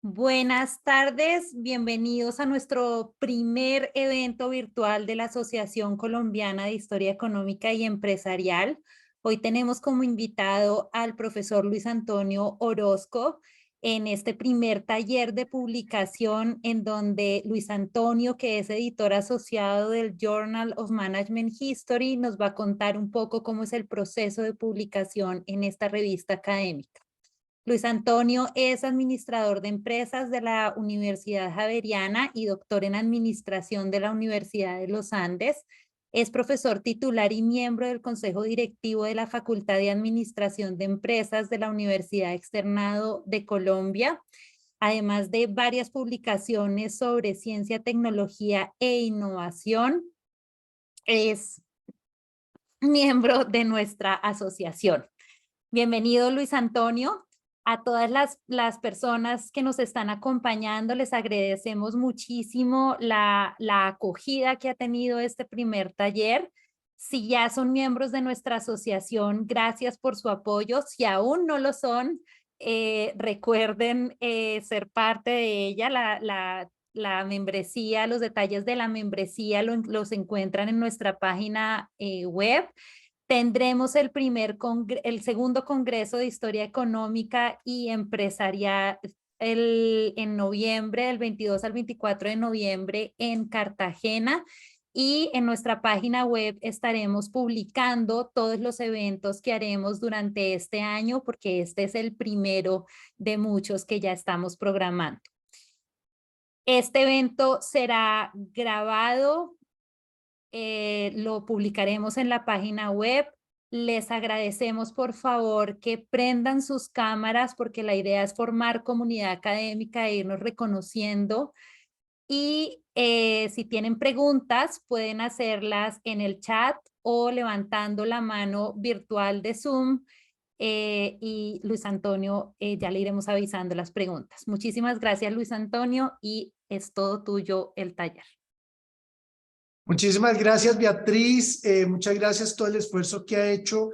Buenas tardes, bienvenidos a nuestro primer evento virtual de la Asociación Colombiana de Historia Económica y Empresarial. Hoy tenemos como invitado al profesor Luis Antonio Orozco en este primer taller de publicación en donde Luis Antonio, que es editor asociado del Journal of Management History, nos va a contar un poco cómo es el proceso de publicación en esta revista académica. Luis Antonio es administrador de empresas de la Universidad Javeriana y doctor en administración de la Universidad de los Andes. Es profesor titular y miembro del Consejo Directivo de la Facultad de Administración de Empresas de la Universidad Externado de Colombia, además de varias publicaciones sobre ciencia, tecnología e innovación. Es miembro de nuestra asociación. Bienvenido, Luis Antonio. A todas las personas que nos están acompañando, les agradecemos muchísimo la acogida que ha tenido este primer taller. Si ya son miembros de nuestra asociación, gracias por su apoyo. Si aún no lo son, recuerden ser parte de ella. La membresía, los detalles de la membresía los encuentran en nuestra página web. Tendremos el segundo Congreso de Historia Económica y Empresarial en noviembre, del 22 al 24 de noviembre en Cartagena. Y en nuestra página web estaremos publicando todos los eventos que haremos durante este año, porque este es el primero de muchos que ya estamos programando. Este evento será grabado, lo publicaremos en la página web. Les agradecemos por favor que prendan sus cámaras porque la idea es formar comunidad académica e irnos reconociendo. Y si tienen preguntas pueden hacerlas en el chat o levantando la mano virtual de Zoom. Y Luis Antonio, ya le iremos avisando las preguntas. Muchísimas gracias, Luis Antonio, y es todo tuyo el taller. Muchísimas gracias, Beatriz. Muchas gracias todo el esfuerzo que ha hecho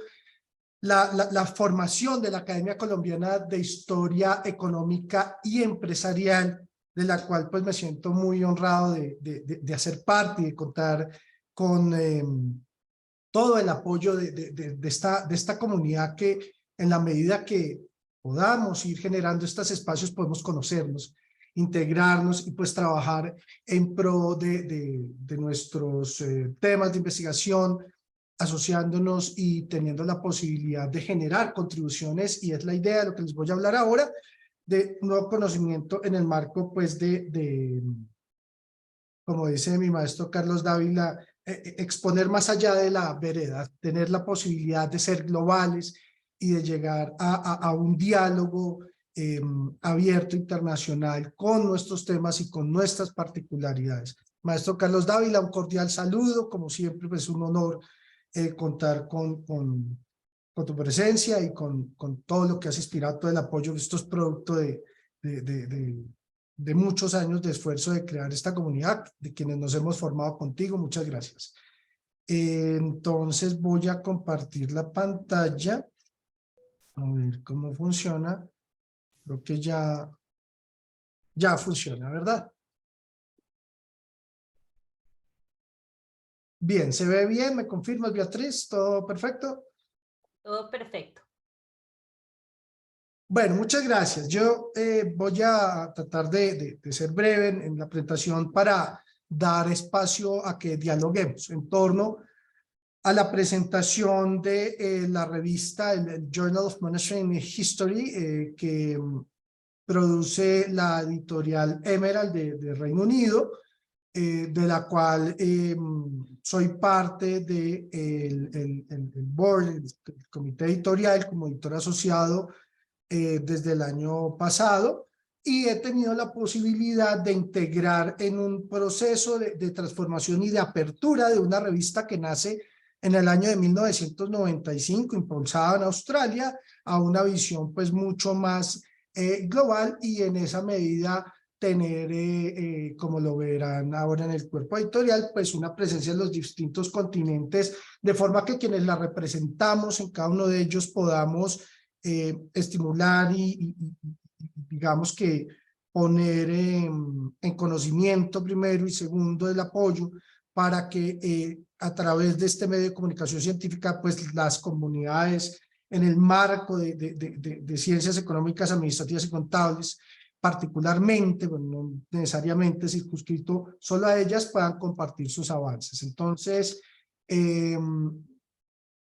la formación de la Academia Colombiana de Historia Económica y Empresarial, de la cual pues me siento muy honrado de hacer parte y de contar con todo el apoyo de esta comunidad que en la medida que podamos ir generando estos espacios podemos conocernos, integrarnos y pues trabajar en pro de nuestros temas de investigación, asociándonos y teniendo la posibilidad de generar contribuciones, y es la idea de lo que les voy a hablar ahora, de un nuevo conocimiento en el marco pues como dice mi maestro Carlos Dávila, exponer más allá de la vereda, tener la posibilidad de ser globales y de llegar a un diálogo abierto internacional con nuestros temas y con nuestras particularidades. Maestro Carlos Dávila, un cordial saludo, como siempre pues un honor contar con tu presencia y con todo lo que has inspirado, todo el apoyo. Esto es producto de muchos años de esfuerzo de crear esta comunidad, de quienes nos hemos formado contigo. Muchas gracias. Entonces voy a compartir la pantalla. A ver cómo funciona. Creo que ya funciona, ¿verdad? Bien, ¿se ve bien? ¿Me confirmas, Beatriz? ¿Todo perfecto? Todo perfecto. Bueno, muchas gracias. Yo voy a tratar de ser breve en la presentación para dar espacio a que dialoguemos en torno a la presentación de la revista, el Journal of Management History, que produce la editorial Emerald de Reino Unido, de la cual soy parte del el board, el comité editorial, como editor asociado desde el año pasado, y he tenido la posibilidad de integrar en un proceso de transformación y de apertura de una revista que nace en el año de 1995, impulsada en Australia, a una visión pues mucho más global, y en esa medida tener, como lo verán ahora en el cuerpo editorial, pues una presencia en los distintos continentes, de forma que quienes la representamos en cada uno de ellos podamos estimular y digamos que poner en conocimiento primero y segundo el apoyo para que a través de este medio de comunicación científica, pues las comunidades en el marco de ciencias económicas, administrativas y contables, particularmente, bueno, no necesariamente circunscrito solo a ellas, puedan compartir sus avances. Entonces,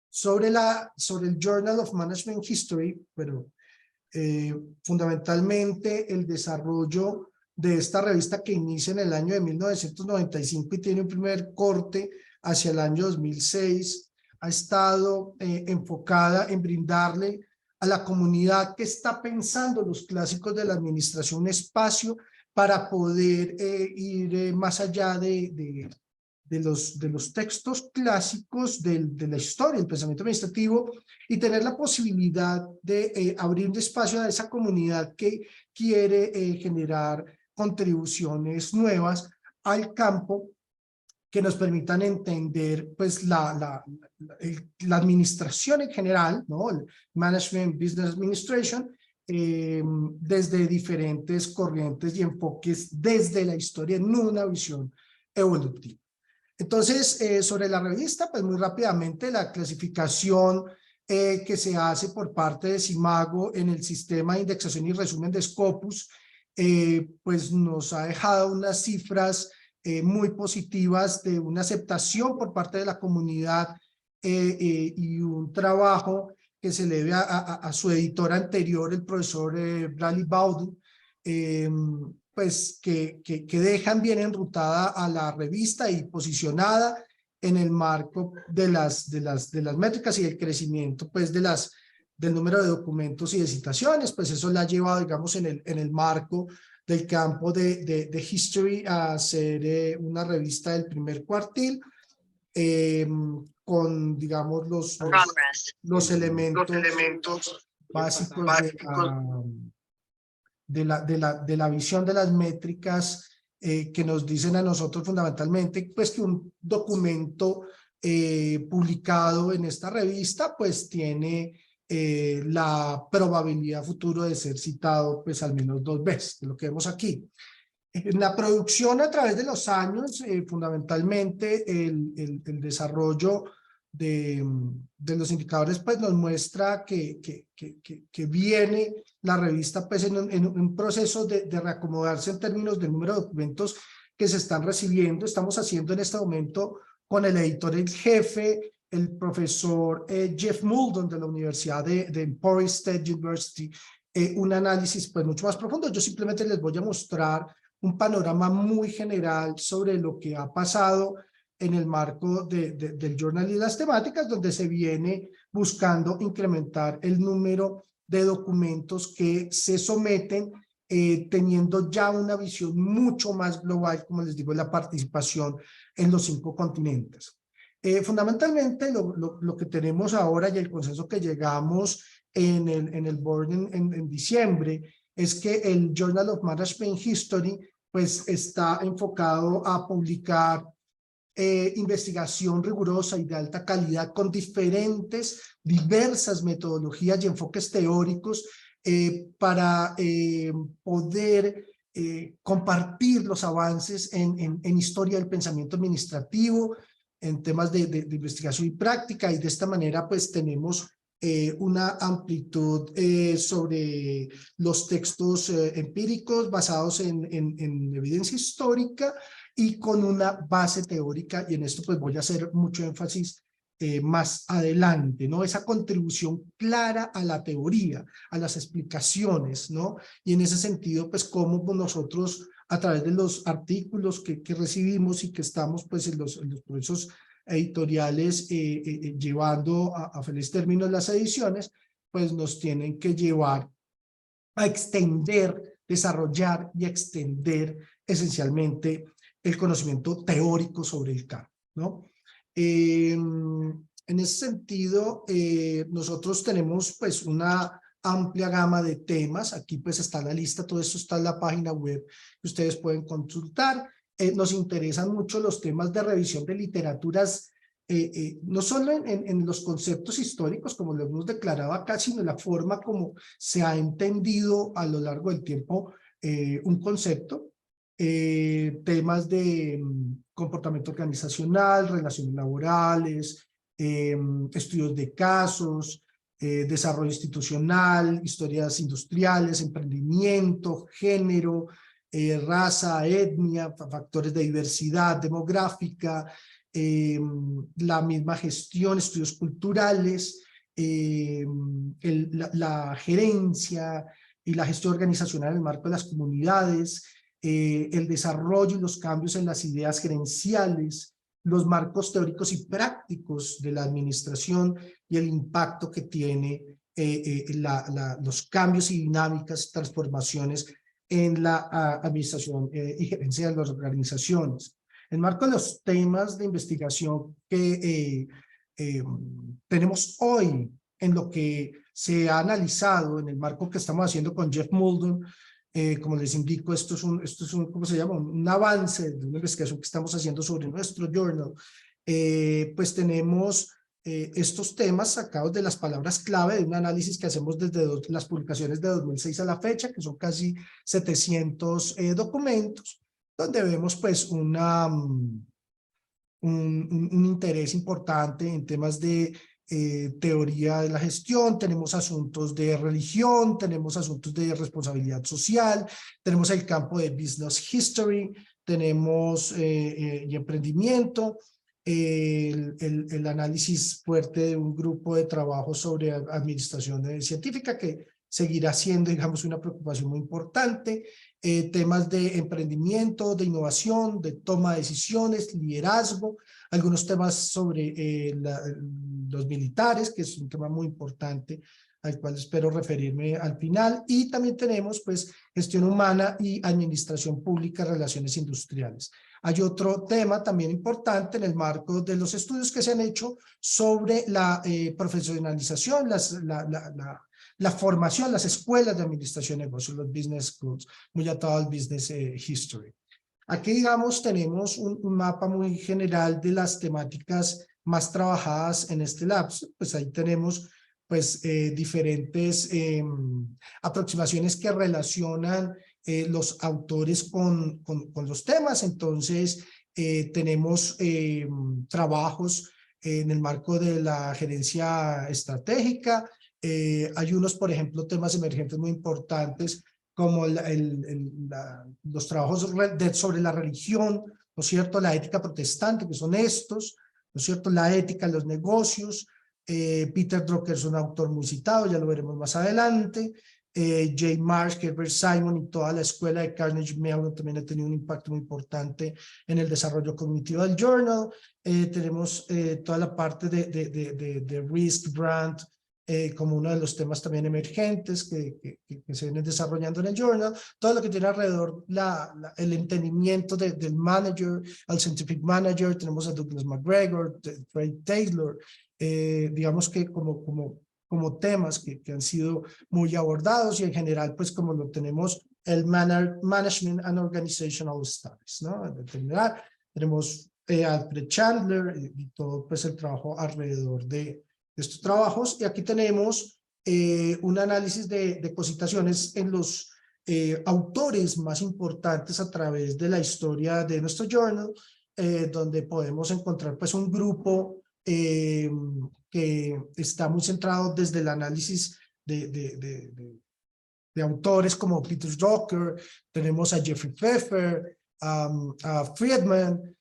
sobre el Journal of Management History, pero fundamentalmente el desarrollo de esta revista que inicia en el año de 1995 y tiene un primer corte hacia el año 2006, ha estado enfocada en brindarle a la comunidad que está pensando los clásicos de la administración un espacio para poder ir más allá de los textos clásicos de la historia, del pensamiento administrativo, y tener la posibilidad de abrir un espacio a esa comunidad que quiere generar contribuciones nuevas al campo que nos permitan entender pues la administración en general, ¿no? El Management Business Administration, desde diferentes corrientes y enfoques desde la historia en una visión evolutiva. Entonces, sobre la revista, pues muy rápidamente la clasificación que se hace por parte de Simago en el sistema de indexación y resumen de Scopus, pues nos ha dejado unas cifras muy positivas de una aceptación por parte de la comunidad y un trabajo que se le debe a su editor anterior, el profesor Bradley Bowden, pues que dejan bien enrutada a la revista y posicionada en el marco de las métricas y el crecimiento pues del número de documentos y de citaciones. Pues eso la ha llevado, digamos, en el marco del campo de History a ser una revista del primer cuartil, con, digamos, los elementos básicos de la visión de las métricas que nos dicen a nosotros fundamentalmente pues que un documento publicado en esta revista pues tiene la probabilidad futuro de ser citado pues al menos 2 veces, lo que vemos aquí. En la producción a través de los años, fundamentalmente el desarrollo de los indicadores pues nos muestra que viene la revista pues en un proceso de reacomodarse en términos del número de documentos que se están recibiendo. Estamos haciendo en este momento con el editor en jefe, el profesor Jeff Muldon de la Universidad de Empire State University, un análisis pues mucho más profundo. Yo simplemente les voy a mostrar un panorama muy general sobre lo que ha pasado en el marco del journal y las temáticas, donde se viene buscando incrementar el número de documentos que se someten, teniendo ya una visión mucho más global, como les digo, la participación en los 5 continentes. Fundamentalmente lo que tenemos ahora y el consenso que llegamos en el board en diciembre es que el Journal of Management History pues está enfocado a publicar investigación rigurosa y de alta calidad con diversas metodologías y enfoques teóricos para poder compartir los avances en historia del pensamiento administrativo, en temas de investigación y práctica, y de esta manera pues tenemos una amplitud sobre los textos empíricos basados en evidencia histórica y con una base teórica, y en esto pues voy a hacer mucho énfasis más adelante, ¿no? Esa contribución clara a la teoría, a las explicaciones, ¿no? Y en ese sentido, pues cómo nosotros a través de los artículos que recibimos y que estamos pues en los procesos editoriales llevando a feliz término las ediciones, pues nos tienen que llevar a extender, desarrollar y extender esencialmente el conocimiento teórico sobre el campo, ¿no? En ese sentido, nosotros tenemos pues una amplia gama de temas. Aquí pues está la lista, todo esto está en la página web que ustedes pueden consultar. Nos interesan mucho los temas de revisión de literaturas, no solo en los conceptos históricos, como lo hemos declarado acá, sino en la forma como se ha entendido a lo largo del tiempo un concepto, temas de comportamiento organizacional, relaciones laborales, estudios de casos, desarrollo institucional, historias industriales, emprendimiento, género, raza, etnia, factores de diversidad demográfica, la misma gestión, estudios culturales, la gerencia y la gestión organizacional en el marco de las comunidades, el desarrollo y los cambios en las ideas gerenciales, los marcos teóricos y prácticos de la administración y el impacto que tiene los cambios y dinámicas, transformaciones en la administración y gerencia de las organizaciones. En el marco de los temas de investigación que tenemos hoy en lo que se ha analizado en el marco que estamos haciendo con Jeff Muldoon, como les indico, esto es un, ¿cómo se llama? Un avance de una investigación que estamos haciendo sobre nuestro journal. Pues tenemos estos temas sacados de las palabras clave de un análisis que hacemos desde las publicaciones de 2006 a la fecha, que son casi 700 documentos, donde vemos pues un interés importante en temas de teoría de la gestión, tenemos asuntos de religión, tenemos asuntos de responsabilidad social, tenemos el campo de business history, tenemos y emprendimiento, el análisis fuerte de un grupo de trabajo sobre administración científica que seguirá siendo, digamos, una preocupación muy importante, temas de emprendimiento, de innovación, de toma de decisiones, liderazgo, algunos temas sobre los militares, que es un tema muy importante al cual espero referirme al final, y también tenemos pues gestión humana y administración pública, relaciones industriales. Hay otro tema también importante en el marco de los estudios que se han hecho sobre la profesionalización, la formación, las escuelas de administración de negocios, los business schools, muy atado al business history. Aquí, digamos, tenemos un mapa muy general de las temáticas más trabajadas en este lapso. Pues ahí tenemos pues diferentes aproximaciones que relacionan los autores con los temas. Entonces, tenemos trabajos en el marco de la gerencia estratégica. Hay unos, por ejemplo, temas emergentes muy importantes como los trabajos sobre la religión, ¿no es cierto? La ética protestante, que son estos, ¿no es cierto? La ética en los negocios. Peter Drucker es un autor muy citado, ya lo veremos más adelante. Jay Marsh, Herbert Simon y toda la escuela de Carnegie Mellon también ha tenido un impacto muy importante en el desarrollo cognitivo del journal. Tenemos toda la parte de risk, brand, como uno de los temas también emergentes que se vienen desarrollando en el journal, todo lo que tiene alrededor el entendimiento del manager, al scientific manager, tenemos a Douglas McGregor, Trey Taylor, digamos que como temas que han sido muy abordados y en general pues como lo tenemos el Management and Organizational Studies, ¿no? En general tenemos Alfred Chandler y todo pues el trabajo alrededor de estos trabajos, y aquí tenemos un análisis de cositaciones en los autores más importantes a través de la historia de nuestro journal, donde podemos encontrar pues un grupo que está muy centrado desde el análisis de autores como Peter Drucker, tenemos a Jeffrey Pfeffer, a Friedman,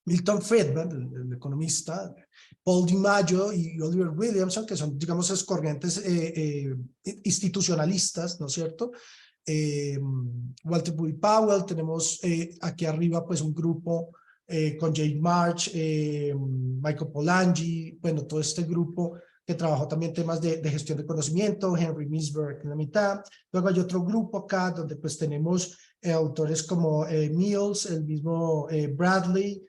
Milton Friedman, el economista, Paul DiMaggio y Oliver Williamson, que son, digamos, esas corrientes institucionalistas, ¿no es cierto? Walter Bowie Powell, tenemos aquí arriba pues un grupo con Jay March, Michael Polanyi, bueno, todo este grupo que trabajó también temas de gestión de conocimiento, Henry Mintzberg en la mitad. Luego hay otro grupo acá donde pues tenemos autores como Mills, el mismo Bradley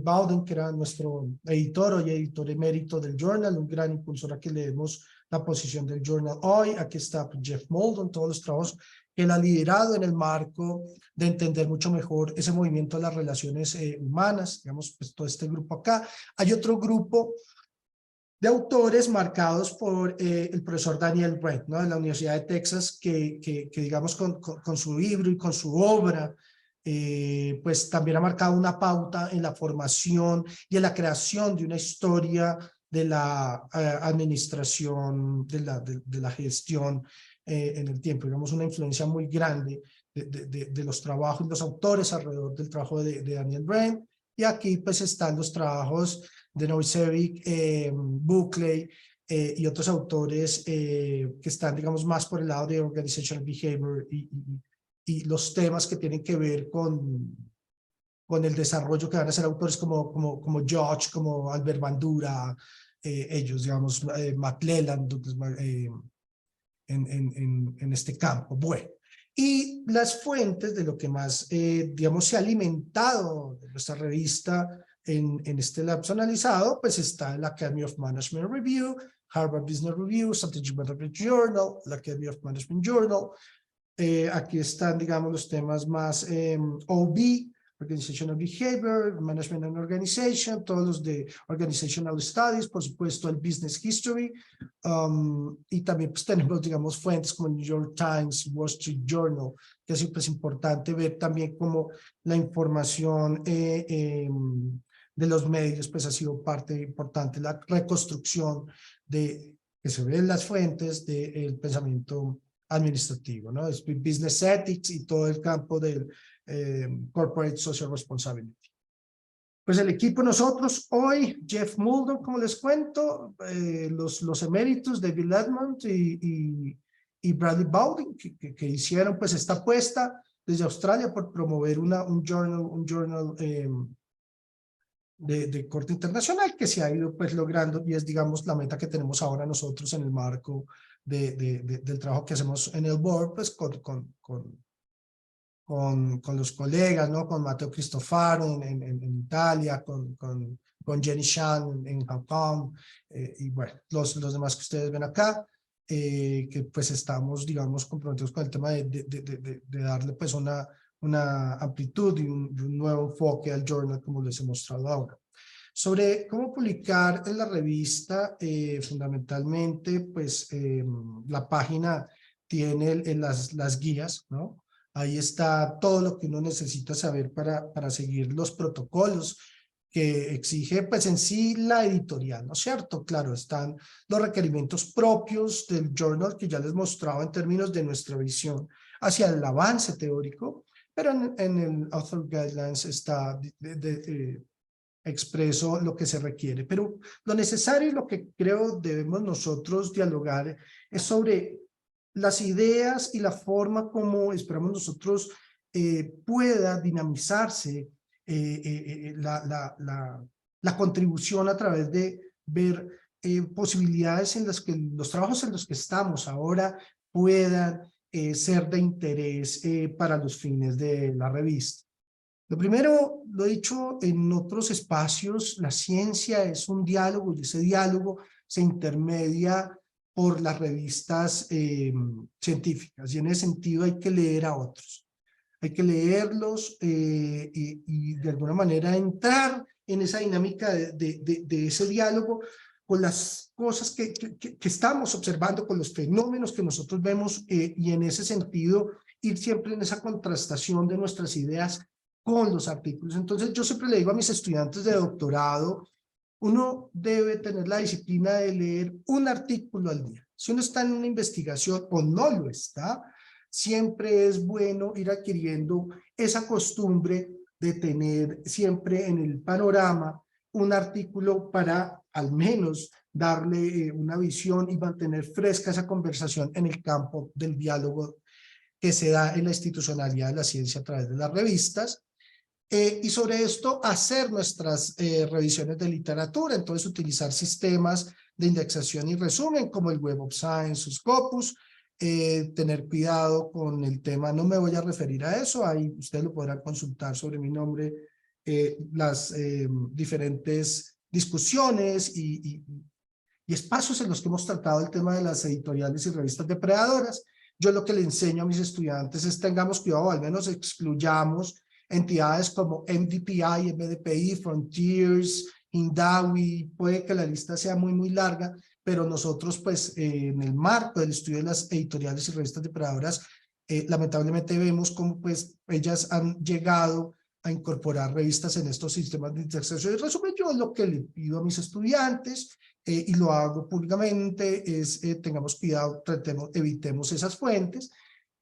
Bowden, que era nuestro editor, hoy editor emérito del journal, un gran impulsor a que leemos la posición del journal hoy. Aquí está Jeff Muldoon, todos los trabajos que él ha liderado en el marco de entender mucho mejor ese movimiento de las relaciones humanas, digamos, pues todo este grupo acá. Hay otro grupo de autores marcados por el profesor Daniel Brent, ¿no? De la Universidad de Texas, que digamos con su libro y con su obra, pues también ha marcado una pauta en la formación y en la creación de una historia de la administración, de la gestión en el tiempo. Digamos, una influencia muy grande de los trabajos y los autores alrededor del trabajo de Daniel Brent. Y aquí pues están los trabajos de Novicevic, Buckley y otros autores que están, digamos, más por el lado de organizational behavior y los temas que tienen que ver con el desarrollo, que van a ser autores como George, como Albert Bandura, ellos, digamos, McClelland, en este campo. Bueno, y las fuentes de lo que más, digamos, se ha alimentado de nuestra revista en este lapso analizado, pues está la Academy of Management Review, Harvard Business Review, Strategic Management Journal, la Academy of Management Journal. Aquí están, digamos, los temas más OB, Organizational Behavior, Management and Organization, todos los de Organizational Studies, por supuesto el Business History, y también pues tenemos, digamos, fuentes como el New York Times, Wall Street Journal, que siempre es importante ver también cómo la información de los medios pues ha sido parte importante, la reconstrucción que se ve en las fuentes del pensamiento administrativo, ¿no? Es Business Ethics y todo el campo del Corporate Social Responsibility. Pues el equipo nosotros hoy, Jeff Mulder, como les cuento, los eméritos, David Ledmont y Bradley Bowden, que hicieron pues esta apuesta desde Australia por promover un journal de corte internacional que se ha ido pues logrando y es, digamos, la meta que tenemos ahora nosotros en el marco del trabajo que hacemos en el board, pues con los colegas, ¿no? Con Matteo Cristofaro en Italia, con Jenny Shan en Hong Kong, y bueno, los demás que ustedes ven acá, que pues estamos, digamos, comprometidos con el tema de darle pues una amplitud y un nuevo enfoque al journal, como les he mostrado ahora. Sobre cómo publicar en la revista, fundamentalmente, pues la página tiene las guías, ¿no? Ahí está todo lo que uno necesita saber para seguir los protocolos que exige, pues en sí, la editorial, ¿no es cierto? Claro, están los requerimientos propios del journal que ya les mostraba en términos de nuestra visión hacia el avance teórico, pero en el Author Guidelines está expreso lo que se requiere. Pero lo necesario y lo que creo debemos nosotros dialogar es sobre las ideas y la forma como esperamos nosotros pueda dinamizarse la contribución a través de ver posibilidades en las que los trabajos en los que estamos ahora puedan ser de interés para los fines de la revista. Lo primero, lo he dicho en otros espacios, la ciencia es un diálogo y ese diálogo se intermedia por las revistas científicas y en ese sentido hay que leer a otros. Hay que leerlos y de alguna manera entrar en esa dinámica de ese diálogo con las cosas que estamos observando, con los fenómenos que nosotros vemos y en ese sentido ir siempre en esa contrastación de nuestras ideas con los artículos. Entonces yo siempre le digo a mis estudiantes de doctorado, uno debe tener la disciplina de leer un artículo al día. Si uno está en una investigación o no lo está, siempre es bueno ir adquiriendo esa costumbre de tener siempre en el panorama un artículo para al menos darle una visión y mantener fresca esa conversación en el campo del diálogo que se da en la institucionalidad de la ciencia a través de las revistas. Y sobre esto hacer nuestras revisiones de literatura, entonces utilizar sistemas de indexación y resumen como el Web of Science o Scopus, tener cuidado con el tema, no me voy a referir a eso, ahí ustedes lo podrán consultar sobre mi nombre, las diferentes discusiones y espacios en los que hemos tratado el tema de las editoriales y revistas depredadoras. Yo lo que le enseño a mis estudiantes es tengamos cuidado, al menos excluyamos entidades como MDPI, MDPI, Frontiers Hindawi, puede que la lista sea muy, muy larga, pero nosotros pues en el marco del estudio de las editoriales y revistas depredadoras, lamentablemente vemos cómo pues ellas han llegado a incorporar revistas en estos sistemas de indexación. Y resumen, yo lo que le pido a mis estudiantes, y lo hago públicamente, es tengamos cuidado, tratemos, evitemos esas fuentes.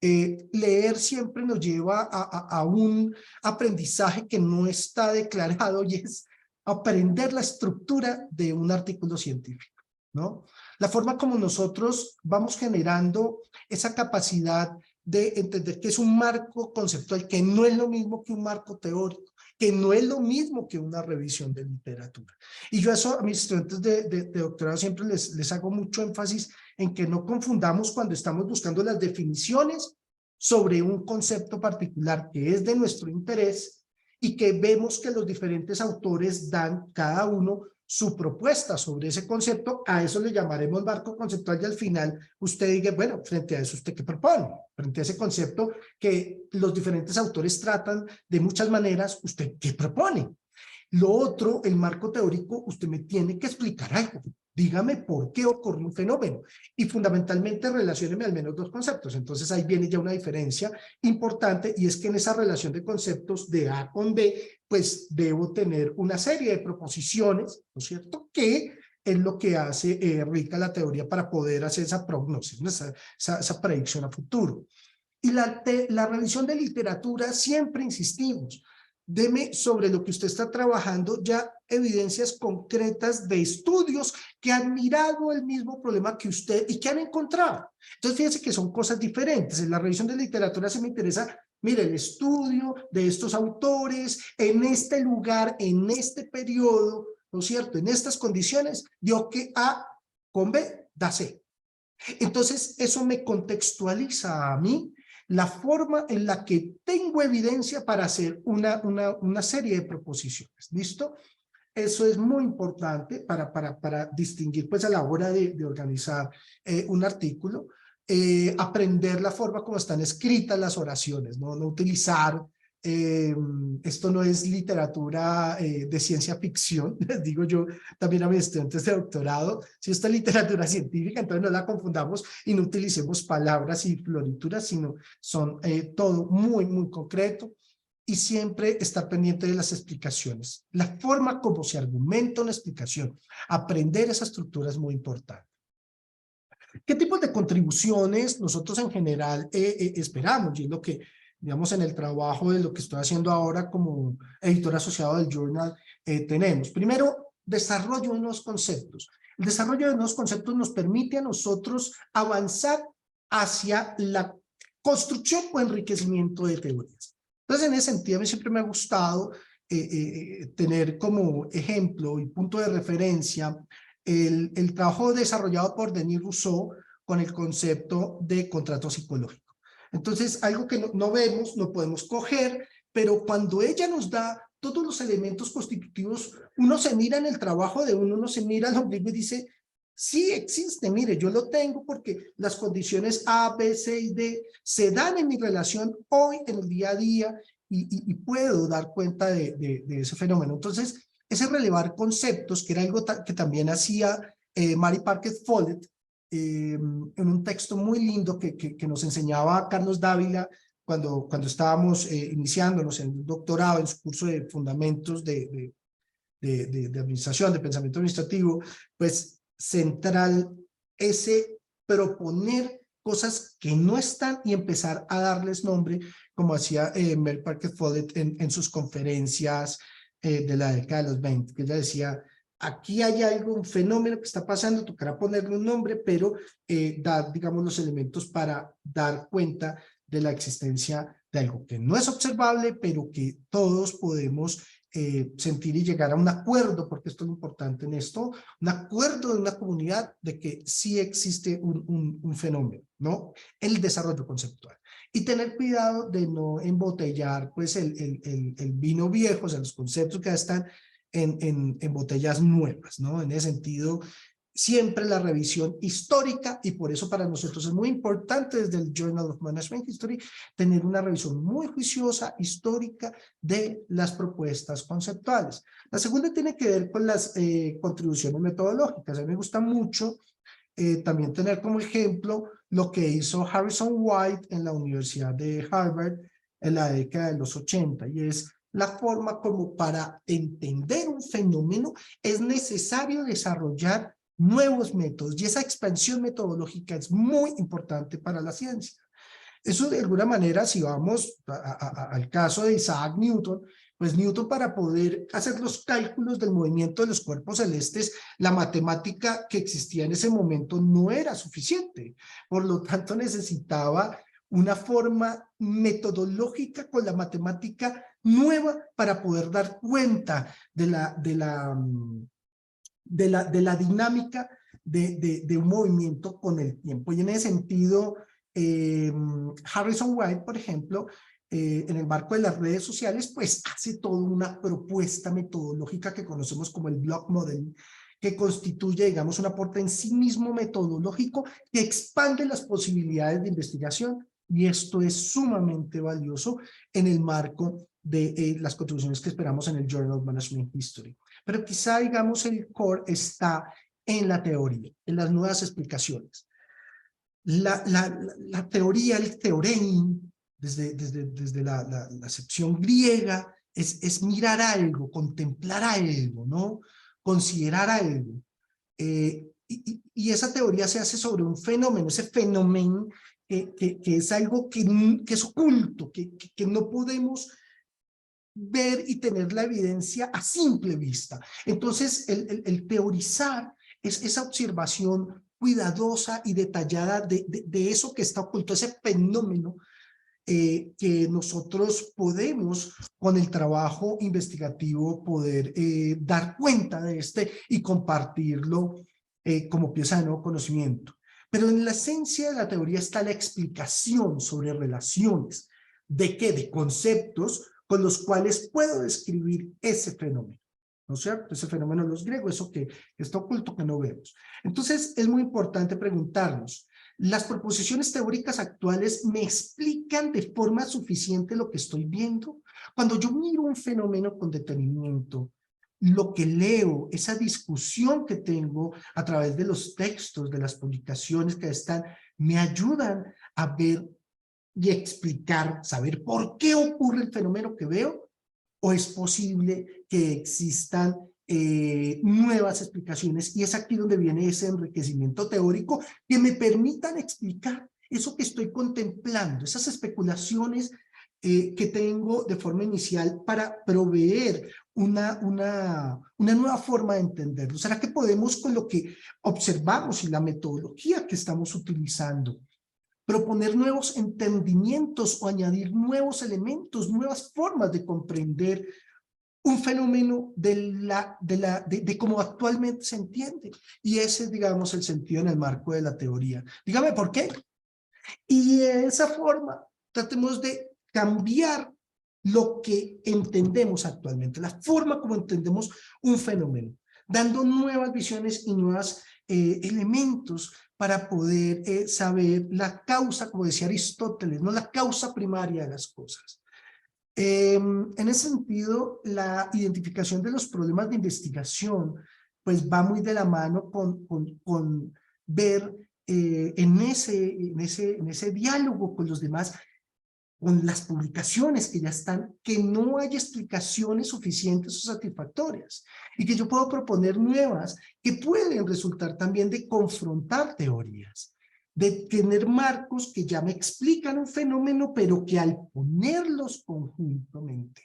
Leer siempre nos lleva a un aprendizaje que no está declarado y es aprender la estructura de un artículo científico, ¿no? La forma como nosotros vamos generando esa capacidad de entender que es un marco conceptual, que no es lo mismo que un marco teórico, que no es lo mismo que una revisión de literatura. Y yo eso a mis estudiantes de doctorado siempre les hago mucho énfasis en que no confundamos cuando estamos buscando las definiciones sobre un concepto particular que es de nuestro interés y que vemos que los diferentes autores dan cada uno su propuesta sobre ese concepto. A eso le llamaremos marco conceptual y al final usted diga, bueno, frente a eso usted qué propone, frente a ese concepto que los diferentes autores tratan de muchas maneras, usted qué propone. Lo otro, el marco teórico, usted me tiene que explicar algo. Dígame por qué ocurre un fenómeno y fundamentalmente relacióneme al menos dos conceptos. Entonces ahí viene ya una diferencia importante y es que en esa relación de conceptos de A con B, pues debo tener una serie de proposiciones, ¿no es cierto?, que es lo que hace rica la teoría para poder hacer esa prognosis, ¿no? esa predicción a futuro. Y la revisión de literatura siempre insistimos. Deme sobre lo que usted está trabajando ya evidencias concretas de estudios que han mirado el mismo problema que usted y que han encontrado. Entonces, fíjense que son cosas diferentes. En la revisión de literatura se me interesa, mire, el estudio de estos autores en este lugar, en este periodo, ¿no es cierto? En estas condiciones, dio que A con B da C. Entonces, eso me contextualiza a mí la forma en la que tengo evidencia para hacer una serie de proposiciones. ¿Listo? Eso es muy importante para distinguir, pues, a la hora de organizar un artículo. Aprender la forma como están escritas las oraciones, no utilizar, esto no es literatura de ciencia ficción, les digo yo también a mis estudiantes de doctorado, si esta es literatura científica, entonces no la confundamos y no utilicemos palabras y florituras, sino son todo muy, muy concreto. Y siempre estar pendiente de las explicaciones. La forma como se argumenta una explicación, aprender esa estructura es muy importante. ¿Qué tipos de contribuciones nosotros en general esperamos? Y es lo que, digamos, en el trabajo de lo que estoy haciendo ahora como editor asociado del Journal, tenemos. Primero, desarrollo de nuevos conceptos. El desarrollo de nuevos conceptos nos permite a nosotros avanzar hacia la construcción o enriquecimiento de teorías. Entonces, en ese sentido, a mí siempre me ha gustado tener como ejemplo y punto de referencia el trabajo desarrollado por Denis Rousseau con el concepto de contrato psicológico. Entonces, algo que no vemos, no podemos coger, pero cuando ella nos da todos los elementos constitutivos, uno se mira en el trabajo de uno se mira al ombligo y dice, sí existe, mire, yo lo tengo porque las condiciones A, B, C y D se dan en mi relación hoy, en el día a día, y puedo dar cuenta de ese fenómeno. Entonces, ese relevar conceptos, que era algo que también hacía Mary Parker Follett, en un texto muy lindo que nos enseñaba Carlos Dávila cuando estábamos iniciándonos en el doctorado, en su curso de fundamentos de administración, de pensamiento administrativo, pues central ese proponer cosas que no están y empezar a darles nombre, como hacía Mary Parker Follett en sus conferencias de la década de los 20, que ella decía, aquí hay algo, un fenómeno que está pasando, tocará ponerle un nombre, pero dar, digamos, los elementos para dar cuenta de la existencia de algo que no es observable, pero que todos podemos sentir y llegar a un acuerdo, porque esto es lo importante en esto, un acuerdo de una comunidad de que sí existe un fenómeno, ¿no? El desarrollo conceptual. Y tener cuidado de no embotellar pues el vino viejo, o sea, los conceptos que ya están en botellas nuevas, ¿no? En ese sentido, siempre la revisión histórica, y por eso para nosotros es muy importante desde el Journal of Management History tener una revisión muy juiciosa, histórica, de las propuestas conceptuales. La segunda tiene que ver con las contribuciones metodológicas. A mí me gusta mucho también tener como ejemplo lo que hizo Harrison White en la Universidad de Harvard en la década de los 80, y es la forma como para entender un fenómeno es necesario desarrollar nuevos métodos, y esa expansión metodológica es muy importante para la ciencia. Eso de alguna manera, si vamos al caso de Isaac Newton, pues Newton, para poder hacer los cálculos del movimiento de los cuerpos celestes, la matemática que existía en ese momento no era suficiente. Por lo tanto, necesitaba una forma metodológica con la matemática nueva para poder dar cuenta de la dinámica de un movimiento con el tiempo. Y en ese sentido, Harrison White, por ejemplo, en el marco de las redes sociales, pues hace toda una propuesta metodológica que conocemos como el block model, que constituye, digamos, un aporte en sí mismo metodológico que expande las posibilidades de investigación, y esto es sumamente valioso en el marco de las contribuciones que esperamos en el Journal of Management History. Pero quizá, digamos, el core está en la teoría, en las nuevas explicaciones. La teoría, el theorem, desde la acepción griega, es mirar algo, contemplar algo, ¿no? Considerar algo. Y esa teoría se hace sobre un fenómeno, ese fenómeno que es algo que es oculto, que no podemos ver y tener la evidencia a simple vista. Entonces, el teorizar es esa observación cuidadosa y detallada de eso que está oculto, ese fenómeno que nosotros podemos, con el trabajo investigativo, poder dar cuenta de y compartirlo como pieza de nuevo conocimiento. Pero en la esencia de la teoría está la explicación sobre relaciones. ¿De qué? De conceptos con los cuales puedo describir ese fenómeno, ¿no es cierto? Ese fenómeno de los griegos, eso que está oculto, que no vemos. Entonces, es muy importante preguntarnos, ¿las proposiciones teóricas actuales me explican de forma suficiente lo que estoy viendo? Cuando yo miro un fenómeno con detenimiento, lo que leo, esa discusión que tengo a través de los textos, de las publicaciones que están, me ayudan a ver y explicar, saber por qué ocurre el fenómeno que veo, o es posible que existan nuevas explicaciones, y es aquí donde viene ese enriquecimiento teórico que me permitan explicar eso que estoy contemplando, esas especulaciones que tengo de forma inicial para proveer una nueva forma de entenderlo. ¿Será que podemos, con lo que observamos y la metodología que estamos utilizando, proponer nuevos entendimientos o añadir nuevos elementos, nuevas formas de comprender un fenómeno de cómo actualmente se entiende? Y ese es, digamos, el sentido en el marco de la teoría. Dígame por qué. Y de esa forma tratemos de cambiar lo que entendemos actualmente, la forma como entendemos un fenómeno, dando nuevas visiones y nuevos elementos para poder saber la causa, como decía Aristóteles, no la causa primaria de las cosas. En ese sentido, la identificación de los problemas de investigación pues va muy de la mano con ver en ese diálogo con los demás, con las publicaciones que ya están, que no hay explicaciones suficientes o satisfactorias, y que yo puedo proponer nuevas que pueden resultar también de confrontar teorías, de tener marcos que ya me explican un fenómeno, pero que al ponerlos conjuntamente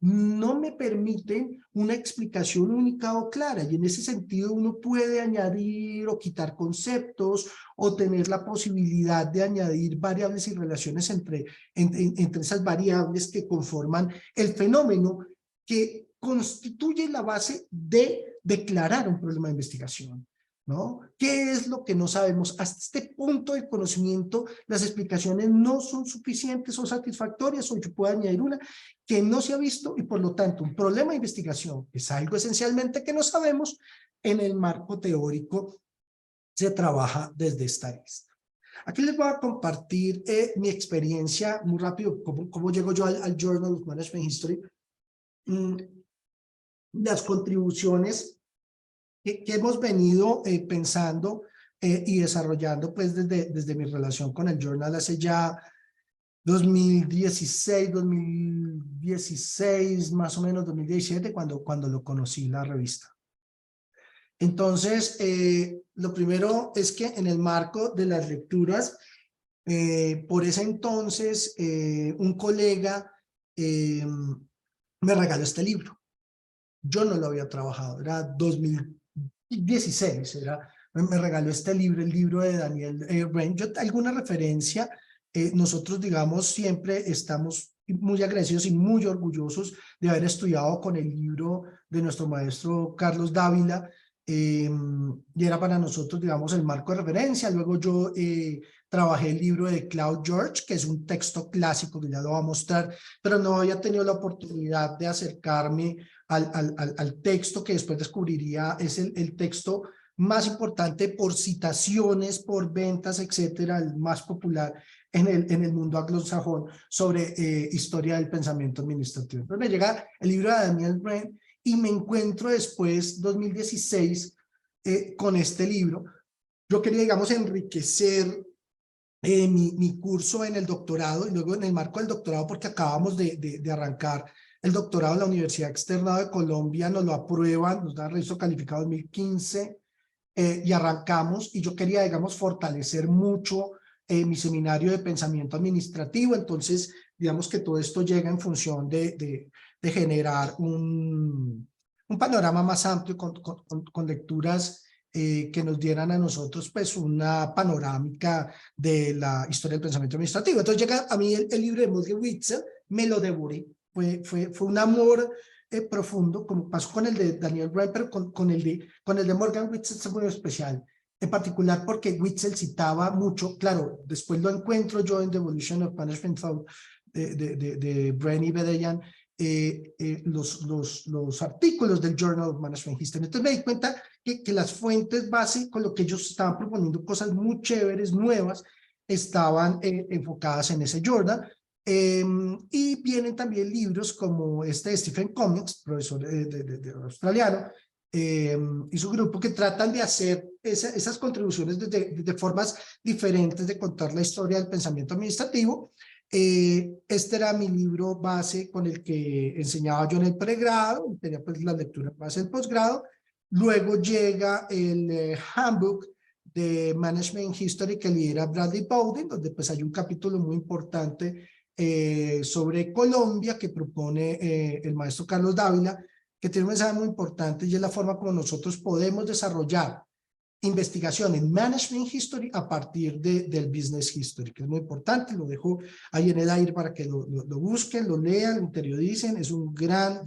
no me permiten una explicación única o clara, y en ese sentido uno puede añadir o quitar conceptos o tener la posibilidad de añadir variables y relaciones entre esas variables que conforman el fenómeno que constituye la base de declarar un problema de investigación, ¿no? ¿Qué es lo que no sabemos? Hasta este punto del conocimiento, las explicaciones no son suficientes o satisfactorias, o yo puedo añadir una que no se ha visto, y por lo tanto un problema de investigación es algo esencialmente que no sabemos en el marco teórico se trabaja desde esta lista. Aquí les voy a compartir mi experiencia muy rápido, cómo llego yo al Journal of Management History. Las contribuciones que hemos venido pensando y desarrollando pues desde mi relación con el Journal hace ya 2016, más o menos 2017, cuando lo conocí la revista. Entonces, lo primero es que en el marco de las lecturas, por ese entonces, un colega me regaló este libro. Yo no lo había trabajado, era 2016, me regaló este libro, el libro de Daniel Brain. Yo, alguna referencia, nosotros, digamos, siempre estamos muy agradecidos y muy orgullosos de haber estudiado con el libro de nuestro maestro Carlos Dávila, y era para nosotros, digamos, el marco de referencia. Luego yo trabajé el libro de Claude George, que es un texto clásico que ya lo va a mostrar, pero no había tenido la oportunidad de acercarme al texto que después descubriría es el texto más importante por citaciones, por ventas, etcétera, el más popular en el mundo anglosajón sobre historia del pensamiento administrativo. Entonces me llega el libro de Daniel Brain y me encuentro después, 2016, con este libro. Yo quería, digamos, enriquecer mi curso en el doctorado y luego en el marco del doctorado, porque acabamos de arrancar el doctorado en la Universidad Externado de Colombia, nos lo aprueban, nos da registro calificado 2015 y arrancamos, y yo quería, digamos, fortalecer mucho mi seminario de pensamiento administrativo. Entonces, digamos que todo esto llega en función de generar un panorama más amplio con lecturas que nos dieran a nosotros pues una panorámica de la historia del pensamiento administrativo. Entonces llega a mí el libro de Mudge Witzel, me lo devoré, fue un amor profundo, como pasó con el de Daniel Brain, pero con el de Morgan Witzel es muy especial, en particular porque Witzel citaba mucho, claro, después lo encuentro yo en The Evolution of Management Thought de Brain y Bedeyan, los artículos del Journal of Management History. Entonces me di cuenta que las fuentes base con lo que ellos estaban proponiendo, cosas muy chéveres, nuevas, estaban enfocadas en ese journal. Y vienen también libros como este de Stephen Cummings, profesor de australiano, y su grupo, que tratan de hacer esas contribuciones de formas diferentes de contar la historia del pensamiento administrativo. Este era mi libro base con el que enseñaba yo en el pregrado, tenía pues la lectura base del posgrado. Luego llega el Handbook de Management History que lidera Bradley Bowden, donde pues hay un capítulo muy importante sobre Colombia que propone el maestro Carlos Dávila, que tiene un mensaje muy importante y es la forma como nosotros podemos desarrollar investigación en Management History a partir del Business History, que es muy importante. Lo dejo ahí en el aire para que lo busquen, lo lean, lo interioricen. Es un gran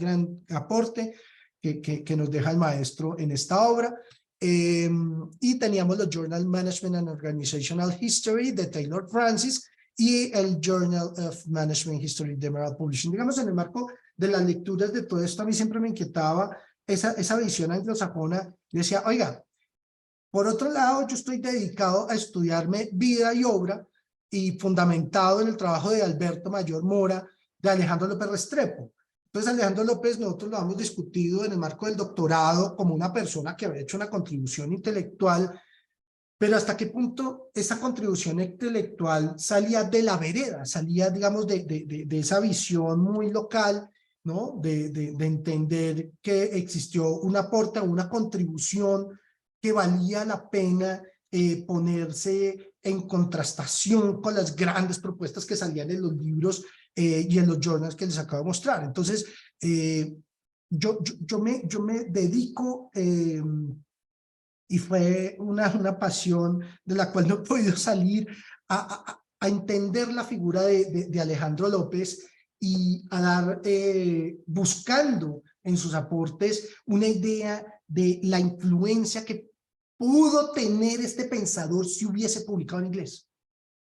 aporte que nos deja el maestro en esta obra. Y teníamos los Journal Management and Organizational History de Taylor Francis y el Journal of Management History de Emerald Publishing. Digamos, en el marco de las lecturas de todo esto, a mí siempre me inquietaba esa visión anglosajona. Yo decía, oiga, por otro lado, yo estoy dedicado a estudiarme vida y obra y fundamentado en el trabajo de Alberto Mayor Mora, de Alejandro López Restrepo. Entonces, Alejandro López, nosotros lo hemos discutido en el marco del doctorado como una persona que había hecho una contribución intelectual, pero hasta qué punto esa contribución intelectual salía de la vereda, salía, digamos, de esa visión muy local, ¿no? De entender que existió un aporte o una contribución que valía la pena ponerse en contrastación con las grandes propuestas que salían en los libros y en los journals que les acabo de mostrar. Entonces, yo me dedico, y fue una pasión de la cual no he podido salir, a entender la figura de Alejandro López y a dar, buscando en sus aportes una idea de la influencia que pudo tener este pensador si hubiese publicado en inglés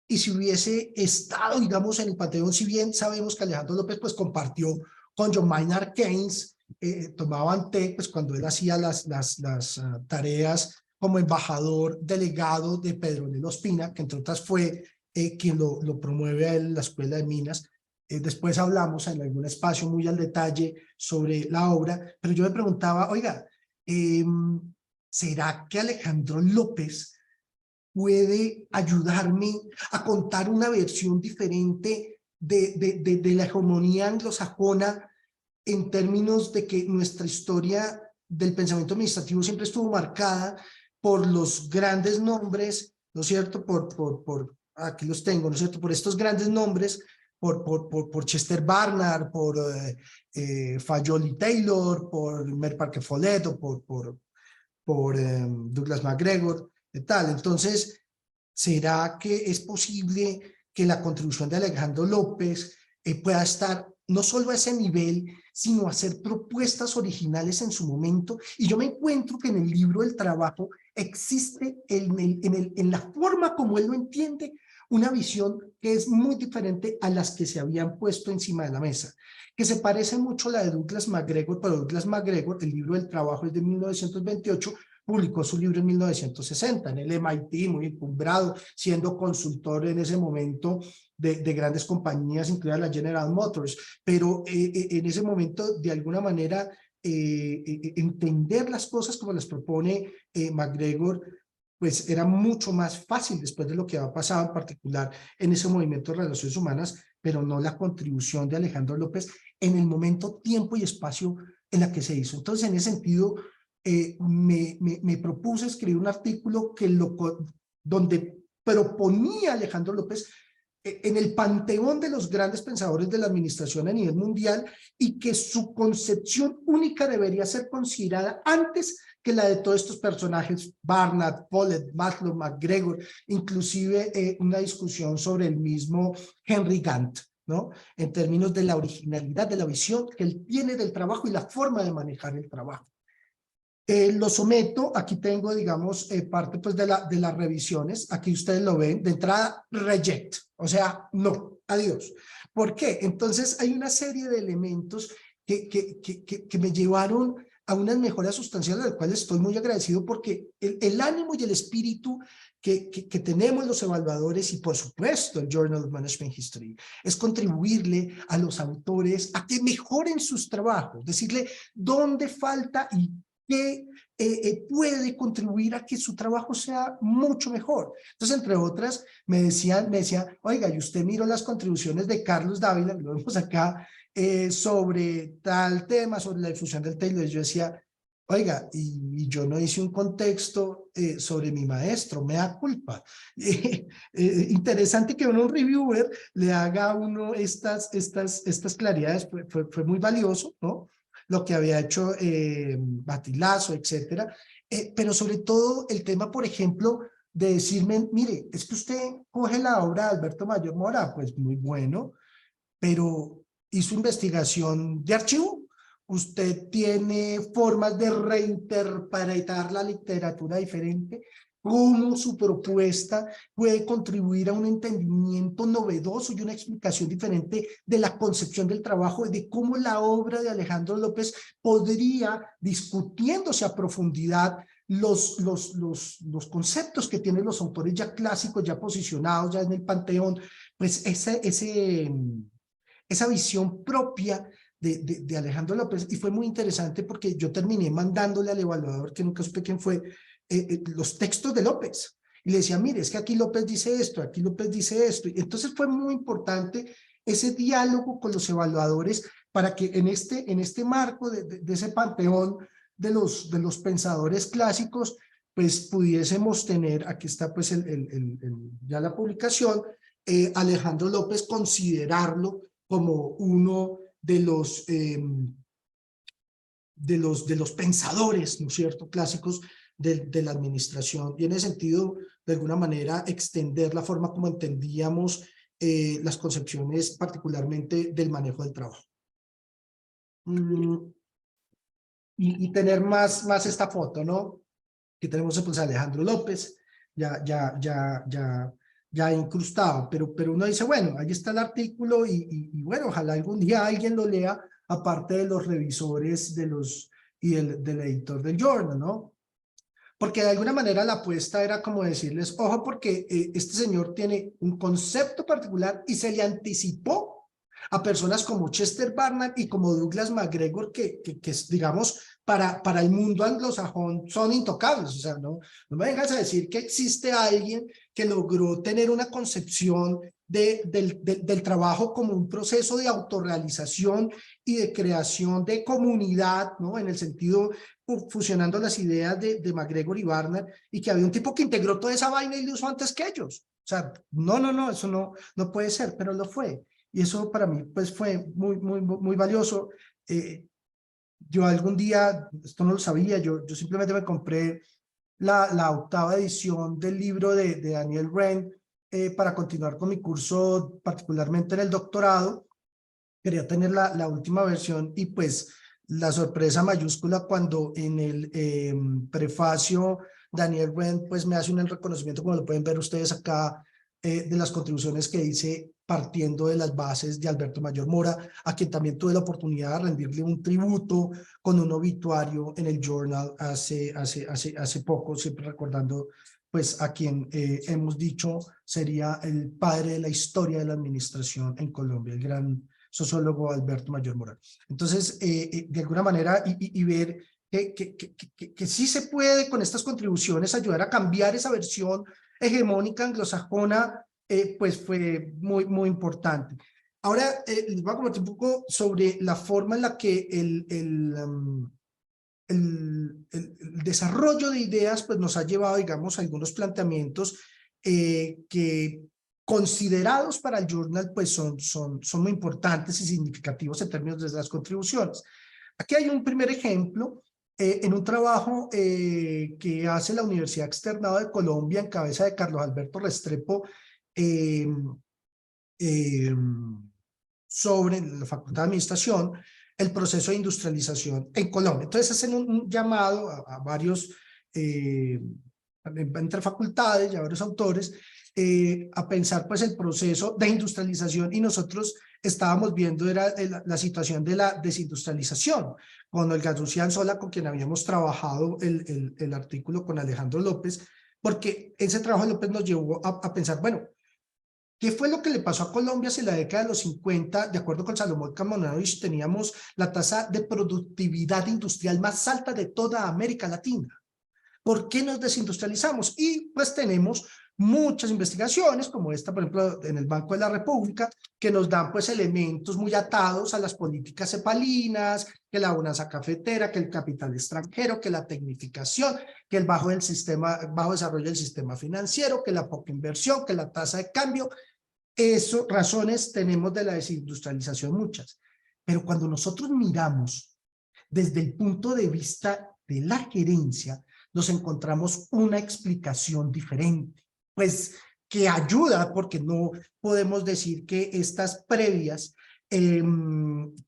y si hubiese estado, digamos, en el panteón. Si bien sabemos que Alejandro López pues compartió con John Maynard Keynes, tomaban té pues cuando él hacía las tareas como embajador delegado de Pedronel Ospina, que entre otras fue quien lo promueve a él en la Escuela de Minas. Después hablamos en algún espacio muy al detalle sobre la obra, pero yo me preguntaba, oiga, ¿será que Alejandro López puede ayudarme a contar una versión diferente de la hegemonía anglosajona en términos de que nuestra historia del pensamiento administrativo siempre estuvo marcada por los grandes nombres, ¿no es cierto? Aquí los tengo, ¿no es cierto? Por estos grandes nombres, por Chester Barnard, por Fayol Taylor, por Mer Parker Follett, o por Douglas MacGregor, y tal. Entonces, ¿será que es posible que la contribución de Alejandro López pueda estar no solo a ese nivel, sino hacer propuestas originales en su momento? Y yo me encuentro que en el libro del trabajo existe en la forma como él lo entiende, una visión que es muy diferente a las que se habían puesto encima de la mesa, que se parece mucho a la de Douglas MacGregor, pero Douglas MacGregor, el libro del trabajo es de 1928, publicó su libro en 1960 en el MIT, muy encumbrado, siendo consultor en ese momento de grandes compañías, incluida la General Motors, pero en ese momento, de alguna manera, entender las cosas como las propone MacGregor, pues era mucho más fácil después de lo que había pasado, en particular en ese movimiento de relaciones humanas, pero no la contribución de Alejandro López en el momento, tiempo y espacio en la que se hizo. Entonces, en ese sentido, me propuse escribir un artículo donde proponía a Alejandro López en el panteón de los grandes pensadores de la administración a nivel mundial, y que su concepción única debería ser considerada antes que la de todos estos personajes, Barnard, Follett, Maslow, MacGregor, inclusive una discusión sobre el mismo Henry Gantt, ¿no? En términos de la originalidad de la visión que él tiene del trabajo y la forma de manejar el trabajo. Lo someto, aquí tengo, digamos, parte pues de las revisiones, aquí ustedes lo ven, de entrada, reject, o sea, no, adiós. ¿Por qué? Entonces hay una serie de elementos que me llevaron a unas mejoras sustanciales, de las cuales estoy muy agradecido, porque el ánimo y el espíritu que tenemos los evaluadores, y por supuesto el Journal of Management History, es contribuirle a los autores a que mejoren sus trabajos, decirle dónde falta y que puede contribuir a que su trabajo sea mucho mejor. Entonces, entre otras, me decía, oiga, y usted miró las contribuciones de Carlos Dávila, lo vemos acá, sobre tal tema, sobre la difusión del Taylor. Yo decía, oiga, y yo no hice un contexto sobre mi maestro, me da culpa. Interesante que un reviewer le haga a uno estas claridades, fue muy valioso, ¿no? Lo que había hecho Batilazo, etcétera, pero sobre todo el tema, por ejemplo, de decirme, mire, es que usted coge la obra de Alberto Mayor Mora, pues muy bueno, pero hizo investigación de archivo. Usted tiene formas de reinterpretar la literatura diferente. ¿Cómo su propuesta puede contribuir a un entendimiento novedoso y una explicación diferente de la concepción del trabajo, de cómo la obra de Alejandro López podría, discutiéndose a profundidad los conceptos que tienen los autores ya clásicos, ya posicionados, ya en el panteón, pues esa visión propia de Alejandro López? Y fue muy interesante porque yo terminé mandándole al evaluador, que nunca supe quién fue, los textos de López. Y le decía, mire, es que aquí López dice esto, aquí López dice esto. Y entonces fue muy importante ese diálogo con los evaluadores para que en este marco de ese panteón de los pensadores clásicos, pues pudiésemos tener, aquí está pues ya la publicación, Alejandro López, considerarlo como uno de los pensadores, ¿no es cierto?, clásicos de la administración, y en ese sentido, de alguna manera, extender la forma como entendíamos las concepciones, particularmente del manejo del trabajo. Y tener más esta foto, ¿no? Que tenemos pues a Alejandro López, ya incrustado, pero uno dice, bueno, ahí está el artículo y bueno, ojalá algún día alguien lo lea, aparte de los revisores del editor del journal, ¿no? porque de alguna manera la apuesta era como decirles, ojo, porque este señor tiene un concepto particular y se le anticipó a personas como Chester Barnard y como Douglas MacGregor, que digamos, para el mundo anglosajón son intocables. O sea, no me vengas a decir que existe alguien que logró tener una concepción del trabajo como un proceso de autorrealización y de creación de comunidad, ¿no? En el sentido, fusionando las ideas de MacGregor y Barnard, y que había un tipo que integró toda esa vaina y lo usó antes que ellos. O sea, no, eso no puede ser, pero lo fue. Y eso para mí pues fue muy valioso. Yo algún día, esto no lo sabía, yo simplemente me compré la octava edición del libro de Daniel Rand para continuar con mi curso, particularmente en el doctorado. Quería tener la última versión y pues la sorpresa mayúscula cuando en el prefacio Daniel Rand pues me hace un reconocimiento, como lo pueden ver ustedes acá, de las contribuciones que hice partiendo de las bases de Alberto Mayor Mora, a quien también tuve la oportunidad de rendirle un tributo con un obituario en el Journal hace poco, siempre recordando pues a quien hemos dicho sería el padre de la historia de la administración en Colombia, el gran sociólogo Alberto Mayor Mora. Entonces, de alguna manera, y ver que sí se puede con estas contribuciones ayudar a cambiar esa versión hegemónica anglosajona, pues fue muy importante. Ahora, les voy a comentar un poco sobre la forma en la que el desarrollo de ideas pues nos ha llevado, digamos, a algunos planteamientos que considerados para el journal pues son muy importantes y significativos en términos de las contribuciones. Aquí hay un primer ejemplo en un trabajo que hace la Universidad Externado de Colombia en cabeza de Carlos Alberto Restrepo eh, eh, sobre la Facultad de Administración, el proceso de industrialización en Colombia. Entonces hacen un llamado a varios, entre facultades y a varios autores, a pensar pues el proceso de industrialización, y nosotros estábamos viendo era la situación de la desindustrialización, con Olga Lucián Sola, con quien habíamos trabajado el artículo con Alejandro López, porque ese trabajo de López nos llevó a pensar, bueno, ¿qué fue lo que le pasó a Colombia si en la década de los 50, de acuerdo con Salomón Kamenovich, teníamos la tasa de productividad industrial más alta de toda América Latina? ¿Por qué nos desindustrializamos? Y pues tenemos muchas investigaciones, como esta, por ejemplo, en el Banco de la República, que nos dan pues elementos muy atados a las políticas cepalinas, que la bonanza cafetera, que el capital extranjero, que la tecnificación, que el bajo desarrollo del sistema financiero, que la poca inversión, que la tasa de cambio. Eso, razones tenemos de la desindustrialización muchas, pero cuando nosotros miramos desde el punto de vista de la gerencia, nos encontramos una explicación diferente, pues que ayuda, porque no podemos decir que estas previas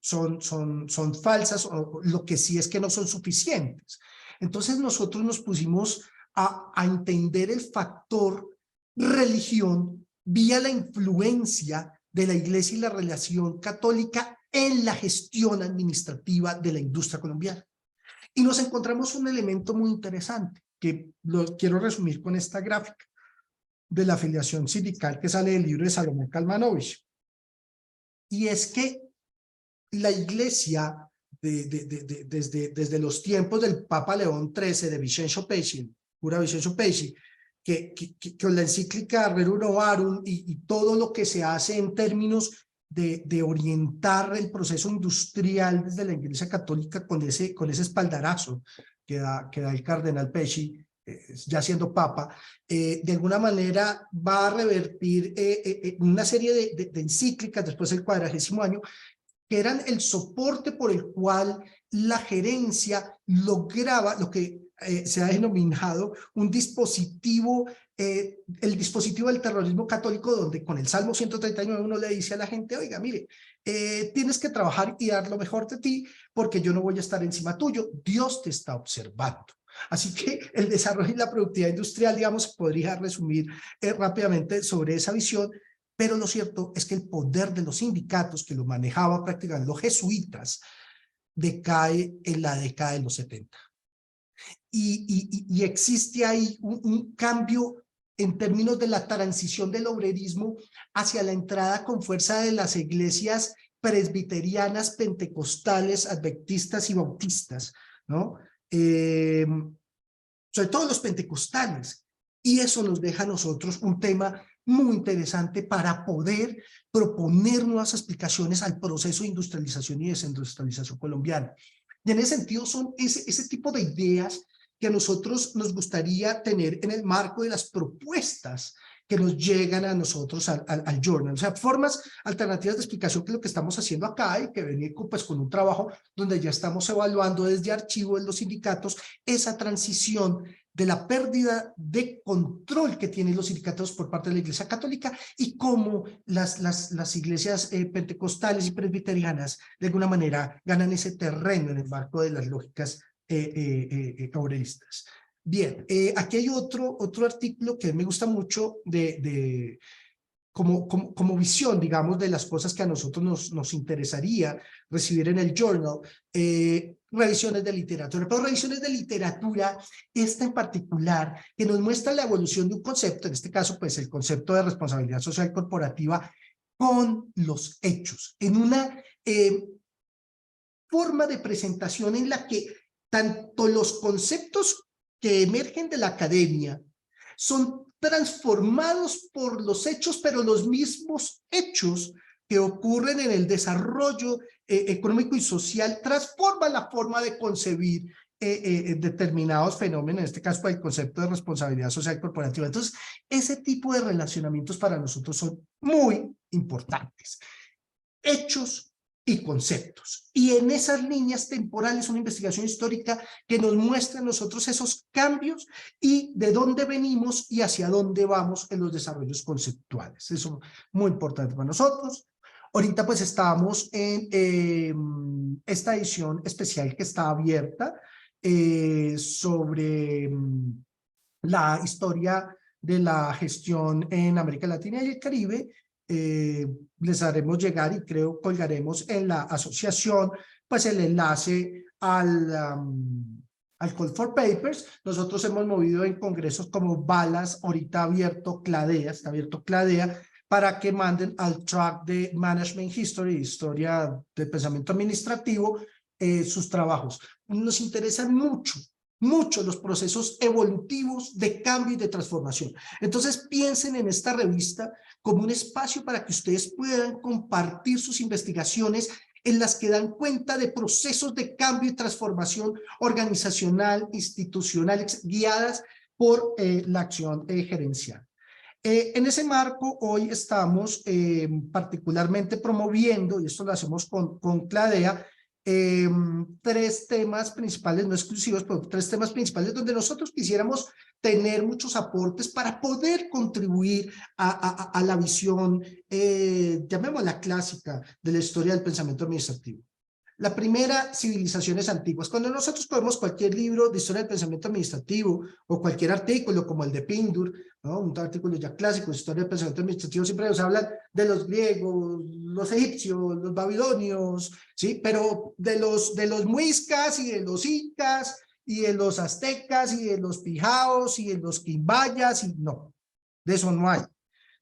son falsas, o lo que sí es que no son suficientes. Entonces nosotros nos pusimos a entender el factor religión vía la influencia de la Iglesia y la relación católica en la gestión administrativa de la industria colombiana. Y nos encontramos un elemento muy interesante, que lo quiero resumir con esta gráfica de la afiliación sindical que sale del libro de Salomón Kalmanovich. Y es que la Iglesia, desde los tiempos del Papa León XIII, de Vincenzo Pesci, cura Vincenzo Pesci, que con la encíclica Rerum Novarum y todo lo que se hace en términos de orientar el proceso industrial desde la Iglesia Católica con ese espaldarazo que da el cardenal Pesci, ya siendo papa, de alguna manera va a revertir una serie de encíclicas después del 40º año, que eran el soporte por el cual la gerencia lograba lo que se ha denominado un dispositivo, el dispositivo del terrorismo católico, donde con el Salmo 139 uno le dice a la gente, oiga, mire, tienes que trabajar y dar lo mejor de ti, porque yo no voy a estar encima tuyo, Dios te está observando. Así que el desarrollo y la productividad industrial, digamos, podría resumir rápidamente sobre esa visión. Pero lo cierto es que el poder de los sindicatos, que lo manejaban prácticamente los jesuitas, decae en la década de los 70. y existe ahí un cambio en términos de la transición del obrerismo hacia la entrada con fuerza de las iglesias presbiterianas, pentecostales, adventistas y bautistas, ¿no? Sobre todo los pentecostales. Y eso nos deja a nosotros un tema muy interesante para poder proponer nuevas explicaciones al proceso de industrialización y desindustrialización colombiana. Y en ese sentido son ese tipo de ideas que a nosotros nos gustaría tener en el marco de las propuestas que nos llegan a nosotros al journal. O sea, formas alternativas de explicación, que es lo que estamos haciendo acá y que venir pues con un trabajo donde ya estamos evaluando desde archivo en los sindicatos esa transición de la pérdida de control que tienen los sindicatos por parte de la Iglesia Católica y cómo las iglesias pentecostales y presbiterianas de alguna manera ganan ese terreno en el marco de las lógicas obreristas. Bien, aquí hay otro artículo que me gusta mucho como visión, digamos, de las cosas que a nosotros nos interesaría recibir en el journal, revisiones de literatura, pero revisiones de literatura, esta en particular, que nos muestra la evolución de un concepto, en este caso, pues el concepto de responsabilidad social corporativa, con los hechos, en una forma de presentación en la que tanto los conceptos que emergen de la academia son transformados por los hechos, pero los mismos hechos que ocurren en el desarrollo económico y social transforman la forma de concebir determinados fenómenos, en este caso el concepto de responsabilidad social corporativa. Entonces, ese tipo de relacionamientos para nosotros son muy importantes. Hechos y conceptos. Y en esas líneas temporales, una investigación histórica que nos muestra a nosotros esos cambios y de dónde venimos y hacia dónde vamos en los desarrollos conceptuales. Eso es muy importante para nosotros. Ahorita pues estamos en esta edición especial que está abierta sobre la historia de la gestión en América Latina y el Caribe. Les haremos llegar y creo colgaremos en la asociación pues el enlace al Call for Papers. Nosotros hemos movido en congresos como Balas, ahorita abierto Cladea, está abierto Cladea, para que manden al track de Management History, historia del pensamiento administrativo, sus trabajos. Nos interesan mucho los procesos evolutivos de cambio y de transformación. Entonces piensen en esta revista como un espacio para que ustedes puedan compartir sus investigaciones en las que dan cuenta de procesos de cambio y transformación organizacional, institucional, guiadas por la acción gerencial. En ese marco, hoy estamos particularmente promoviendo, y esto lo hacemos con Cladea, tres temas principales, no exclusivos, pero tres temas principales donde nosotros quisiéramos tener muchos aportes para poder contribuir a la visión, llamémosla clásica, de la historia del pensamiento administrativo. La primera, civilizaciones antiguas. Cuando nosotros cogemos cualquier libro de historia del pensamiento administrativo o cualquier artículo como el de Pindur, ¿no? Un artículo ya clásico de historia del pensamiento administrativo, siempre nos hablan de los griegos, los egipcios, los babilonios, ¿sí? Pero de los muiscas y de los incas y de los aztecas y de los pijaos y de los quimbayas, y no, de eso no hay.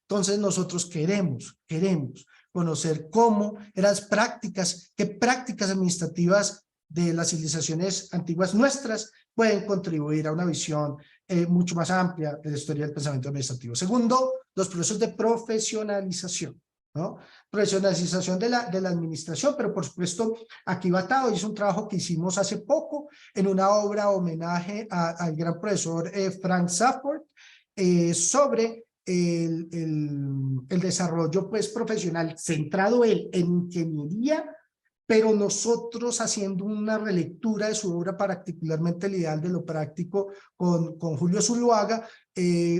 Entonces nosotros queremos conocer cómo eran las prácticas, qué prácticas administrativas de las civilizaciones antiguas nuestras pueden contribuir a una visión mucho más amplia de la historia del pensamiento administrativo. Segundo, los procesos de profesionalización, ¿no? Profesionalización de la administración, pero por supuesto aquí va atado, y es un trabajo que hicimos hace poco en una obra homenaje al gran profesor Frank Safford sobre el desarrollo pues profesional centrado en ingeniería, pero nosotros haciendo una relectura de su obra, particularmente el ideal de lo práctico con Julio Zuluaga,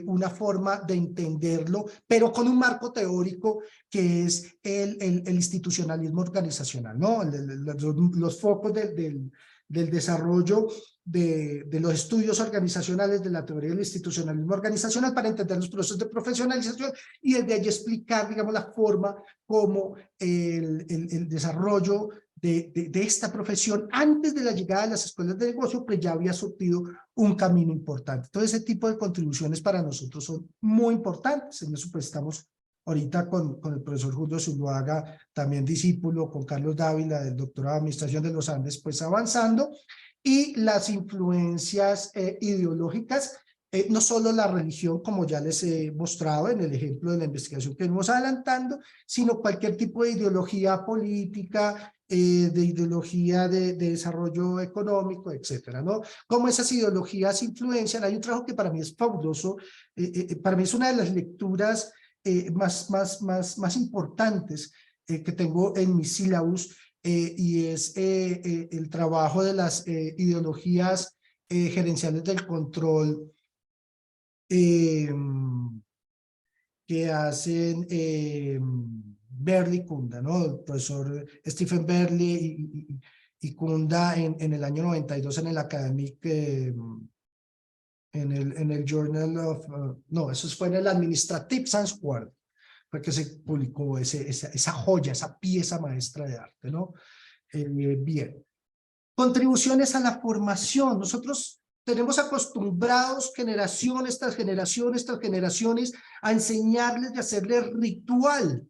una forma de entenderlo, pero con un marco teórico que es el institucionalismo organizacional, ¿no? Los focos del desarrollo de los estudios organizacionales de la teoría del institucionalismo organizacional para entender los procesos de profesionalización y desde allí explicar, digamos, la forma como el desarrollo de esta profesión antes de la llegada de las escuelas de negocio, pues ya había surtido un camino importante. Entonces, ese tipo de contribuciones para nosotros son muy importantes. En eso pues estamos ahorita con el profesor Julio Zuluaga, también discípulo, con Carlos Dávila, del doctorado de Administración de los Andes, pues avanzando. Y las influencias ideológicas, no solo la religión, como ya les he mostrado en el ejemplo de la investigación que venimos adelantando, sino cualquier tipo de ideología política, de ideología de desarrollo económico, etcétera, ¿no? Cómo esas ideologías influencian. Hay un trabajo que para mí es fabuloso, para mí es una de las lecturas más importantes que tengo en mi sílabus, y es el trabajo de las ideologías gerenciales del control que hacen Berle y Kunda, ¿no? El profesor Stephen Berle y Kunda en el año 92 en el Academic, en el Journal of, no, eso fue en el Administrative Science Quarterly, fue que se publicó esa joya, esa pieza maestra de arte, ¿no? Bien. Contribuciones a la formación. Nosotros tenemos acostumbrados generaciones tras generaciones tras generaciones a enseñarles y hacerles ritual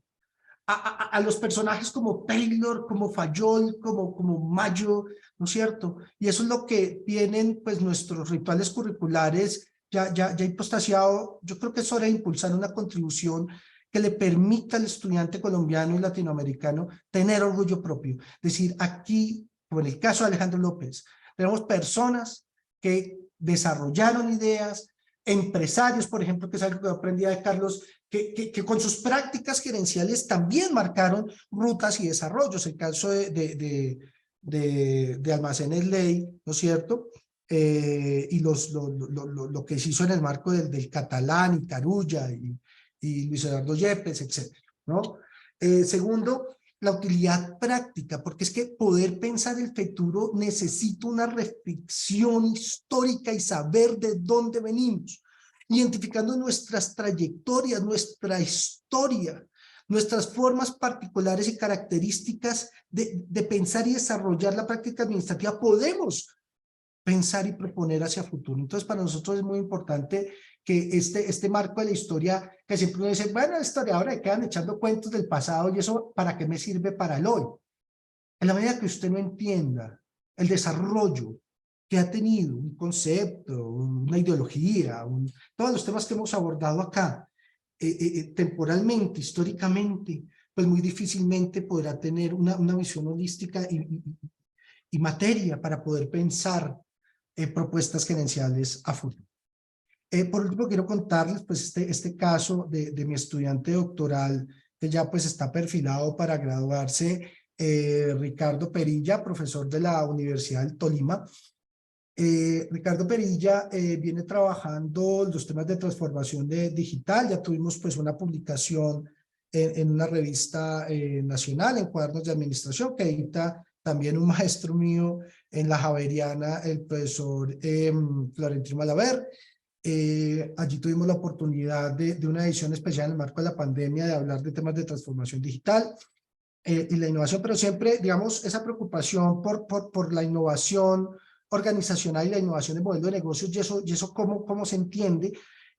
a los personajes como Taylor, como Fayol, como Mayo, ¿no es cierto? Y eso es lo que tienen pues nuestros rituales curriculares ya impostasiado. Yo creo que es hora de impulsar una contribución que le permita al estudiante colombiano y latinoamericano tener orgullo propio. Es decir, aquí, como en el caso de Alejandro López, tenemos personas que desarrollaron ideas, empresarios, por ejemplo, que es algo que aprendí de Carlos, que con sus prácticas gerenciales también marcaron rutas y desarrollos. El caso de Almacenes Ley, ¿no es cierto? Y lo que se hizo en el marco del Catalán y Carulla y Luis Eduardo Yepes, etcétera, ¿no? Segundo, la utilidad práctica, porque es que poder pensar el futuro necesita una reflexión histórica y saber de dónde venimos, identificando nuestras trayectorias, nuestra historia, nuestras formas particulares y características de pensar y desarrollar la práctica administrativa. Podemos pensar y proponer hacia futuro. Entonces, para nosotros es muy importante que este marco de la historia, que siempre uno dice, bueno, la historia ahora quedan echando cuentos del pasado y eso, ¿para qué me sirve para el hoy? En la medida que usted no entienda el desarrollo que ha tenido un concepto, una ideología, todos los temas que hemos abordado acá, temporalmente, históricamente, pues muy difícilmente podrá tener una visión holística y materia para poder pensar propuestas gerenciales a futuro. Por último, quiero contarles pues este caso de mi estudiante doctoral que ya pues está perfilado para graduarse, Ricardo Perilla, profesor de la Universidad del Tolima. Ricardo Perilla viene trabajando los temas de transformación digital. Ya tuvimos pues una publicación en una revista nacional, en Cuadernos de Administración, que edita también un maestro mío en la Javeriana, el profesor Florentino Malaver. Allí tuvimos la oportunidad de una edición especial en el marco de la pandemia de hablar de temas de transformación digital y la innovación, pero siempre, digamos, esa preocupación por la innovación organizacional y la innovación de modelo de negocios, y eso cómo se entiende.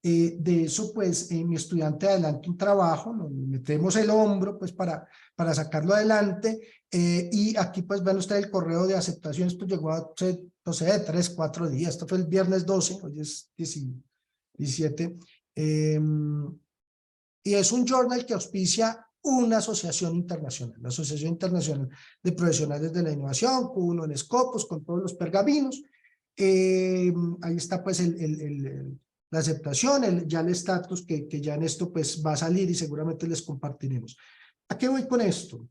De eso, pues, mi estudiante adelanta un trabajo, nos metemos el hombro, pues, para sacarlo adelante, y aquí, pues, ven ustedes el correo de aceptación. Esto llegó a, no sé, 3, 4 días, esto fue el viernes 12, hoy es 17, y es un journal que auspicia una asociación internacional, la Asociación Internacional de Profesionales de la Innovación, con uno en Scopus, con todos los pergaminos. Ahí está pues la aceptación, ya el estatus que ya en esto pues va a salir y seguramente les compartiremos. ¿A qué voy con esto?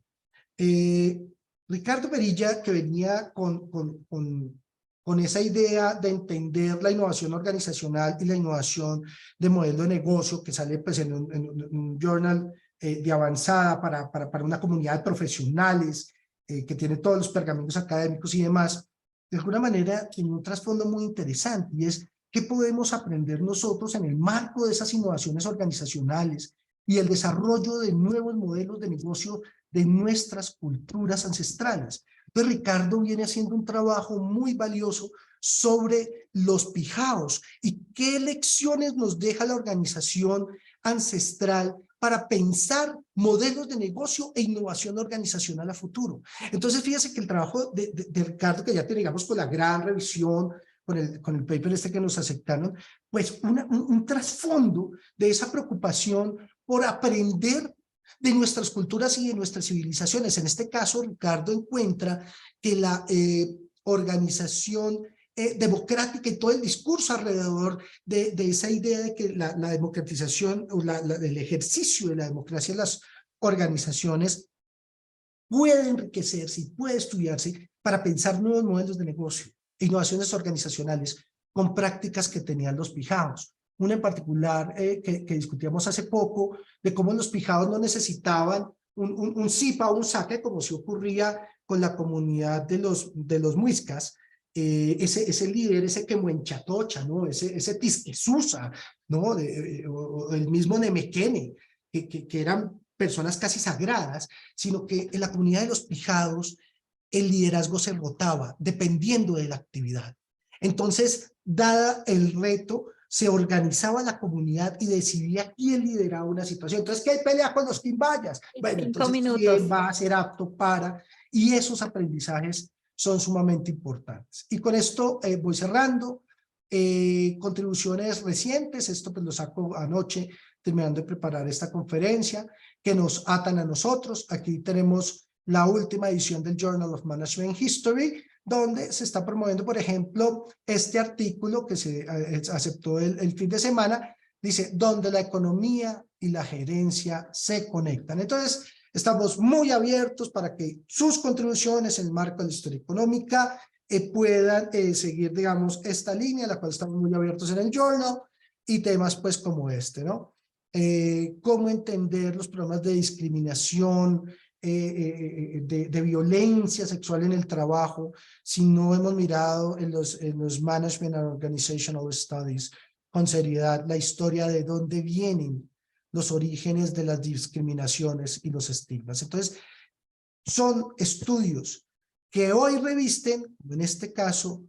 Ricardo Perilla, que venía con esa idea de entender la innovación organizacional y la innovación de modelo de negocio, que sale pues en un journal de avanzada para una comunidad de profesionales que tiene todos los pergaminos académicos y demás, de alguna manera tiene un trasfondo muy interesante, y es qué podemos aprender nosotros en el marco de esas innovaciones organizacionales, y el desarrollo de nuevos modelos de negocio de nuestras culturas ancestrales. Entonces Ricardo viene haciendo un trabajo muy valioso sobre los pijaos y qué lecciones nos deja la organización ancestral para pensar modelos de negocio e innovación organizacional a futuro. Entonces, fíjese que el trabajo de Ricardo, que ya tiene, digamos, con la gran revisión, con el paper este que nos aceptaron, pues un trasfondo de esa preocupación por aprender de nuestras culturas y de nuestras civilizaciones. En este caso, Ricardo encuentra que la organización democrática y todo el discurso alrededor de esa idea de que la democratización o el ejercicio de la democracia en las organizaciones puede enriquecerse y puede estudiarse para pensar nuevos modelos de negocio, innovaciones organizacionales con prácticas que tenían los pijaos. Una en particular que discutíamos hace poco, de cómo los pijaos no necesitaban un zipa o un saque, como si ocurría con la comunidad de los muiscas, ese líder, ese quemuenchatocha, ¿no? ese tisquesusa, ¿no? O el mismo Nemequene, que eran personas casi sagradas, sino que en la comunidad de los pijados el liderazgo se rotaba dependiendo de la actividad. Entonces, dada el reto, se organizaba la comunidad y decidía quién lideraba una situación. Entonces, ¿qué pelea con los quimbayas? Bueno, 5 entonces, minutos. ¿quién va a ser apto para? Y esos aprendizajes son sumamente importantes. Y con esto voy cerrando. Contribuciones recientes, esto pues lo saco anoche terminando de preparar esta conferencia, que nos atan a nosotros. Aquí tenemos la última edición del Journal of Management History, donde se está promoviendo, por ejemplo, este artículo que se aceptó el fin de semana, dice, donde la economía y la gerencia se conectan. Entonces, estamos muy abiertos para que sus contribuciones en el marco de la historia económica puedan seguir, digamos, esta línea, la cual estamos muy abiertos en el journal, y temas pues como este, ¿no? Cómo entender los problemas de discriminación, de violencia sexual en el trabajo, si no hemos mirado en los Management and Organizational Studies con seriedad la historia de dónde vienen los orígenes de las discriminaciones y los estigmas. Entonces, son estudios que hoy revisten, en este caso,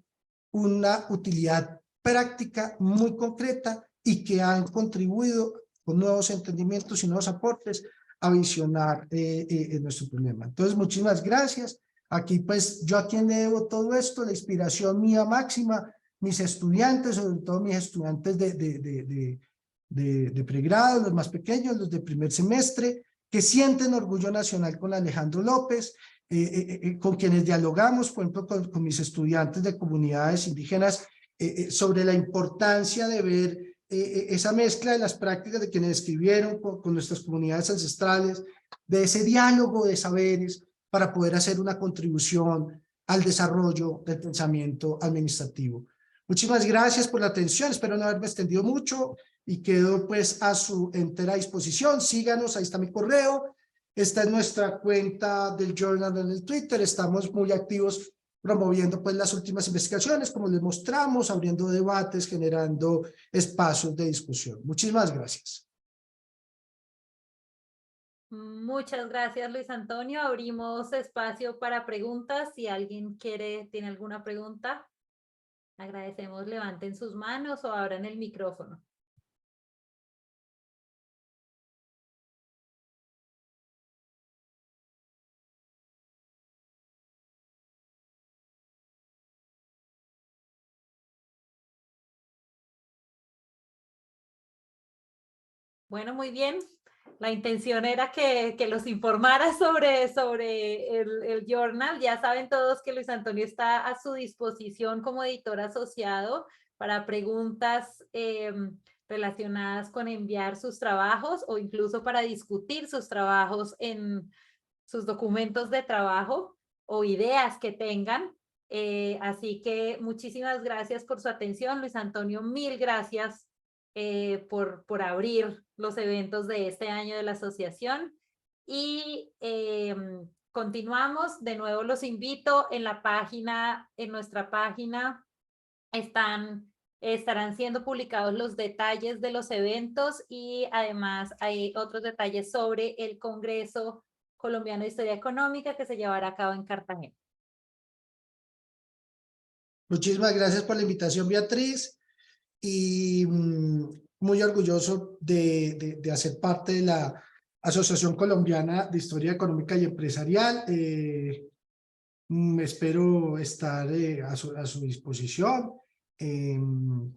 una utilidad práctica muy concreta y que han contribuido con nuevos entendimientos y nuevos aportes a visionar nuestro problema. Entonces, muchísimas gracias. Aquí, pues, yo a quien le debo todo esto, la inspiración mía máxima, mis estudiantes, sobre todo mis estudiantes de pregrado, los más pequeños, los de primer semestre, que sienten orgullo nacional con Alejandro López, con quienes dialogamos, por ejemplo, con mis estudiantes de comunidades indígenas, sobre la importancia de ver esa mezcla de las prácticas de quienes escribieron con nuestras comunidades ancestrales, de ese diálogo de saberes para poder hacer una contribución al desarrollo del pensamiento administrativo. Muchísimas gracias por la atención, espero no haberme extendido mucho y quedo pues a su entera disposición. Síganos, ahí está mi correo. Esta es nuestra cuenta del Journal en el Twitter. Estamos muy activos promoviendo pues las últimas investigaciones, como les mostramos, abriendo debates, generando espacios de discusión. Muchísimas gracias. Muchas gracias, Luis Antonio. Abrimos espacio para preguntas. Si alguien tiene alguna pregunta, agradecemos, levanten sus manos o abran el micrófono. Bueno, muy bien. La intención era que los informara sobre el journal. Ya saben todos que Luis Antonio está a su disposición como editor asociado para preguntas relacionadas con enviar sus trabajos o incluso para discutir sus trabajos en sus documentos de trabajo o ideas que tengan. Así que muchísimas gracias por su atención, Luis Antonio. Mil gracias por abrir los eventos de este año de la asociación. Y continuamos. De nuevo los invito en la página, en nuestra página están Estarán siendo publicados los detalles de los eventos y además hay otros detalles sobre el Congreso Colombiano de Historia Económica que se llevará a cabo en Cartagena. Muchísimas gracias por la invitación, Beatriz, y muy orgulloso de hacer parte de la Asociación Colombiana de Historia Económica y Empresarial. Espero estar a su disposición.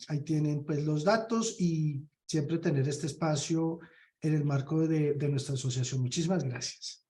Ahí tienen pues los datos y siempre tener este espacio en el marco de nuestra asociación. Muchísimas gracias.